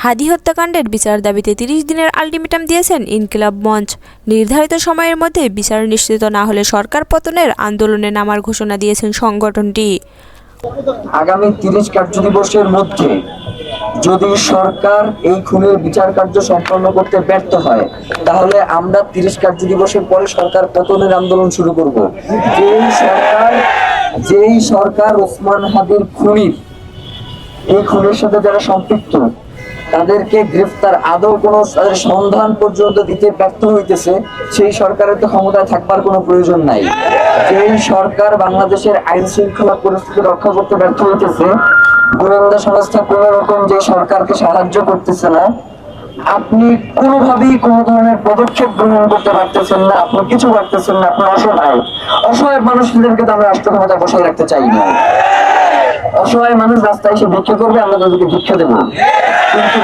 হাদি হত্যাকাণ্ডের বিচার দাবিতে ৩০ দিনের আলটিমেটাম দিয়েছেন ইনকিলাব মঞ্চ। নির্ধারিত সময়ের মধ্যে বিচার নিশ্চিত না হলে সরকার পতনের আন্দোলনে নামার ঘোষণা দিয়েছেন সংগঠনটি। আগামী ৩০ কার্যদিবসের মধ্যে যদি সরকার এই খুনের বিচার কার্য সম্পন্ন করতে ব্যর্থ হয়, তাহলে আমরা ৩০ কার্যদিবসের পরে সরকার পতনের আন্দোলন শুরু করব। যেই সরকার ওসমান হাদির এই খুনের সাথে যারা সম্পৃক্ত তাদেরকে গ্রেফতার আদৌ কোনো সন্ধান পর্যন্ত দিতে ব্যর্থ হইতেছে, সেই সরকারের তো ক্ষমতায় থাকবার কোনো প্রয়োজন নাই। যেই সরকার বাংলাদেশের আইন শৃঙ্খলা পরিস্থিতি রক্ষা করতে ব্যর্থ হইতেছে, গোয়েন্দা সংস্থা কোন রকম যে সরকারকে সাহায্য করতেছে না, আপনি কোনোভাবেই কোনো ধরনের পদক্ষেপ গ্রহণ করতে পারতেছেন না, আপনি কিছু পারতেছেন না, আপনি অসহায় মানুষদেরকে তো আমরা রাষ্ট্র ক্ষমতায় বসায় রাখতে চাই না। অসহায় মানুষ রাস্তায় এসে ভিক্ষা করবে, আমরা তাদেরকে ভিক্ষা দেবো। কিন্তু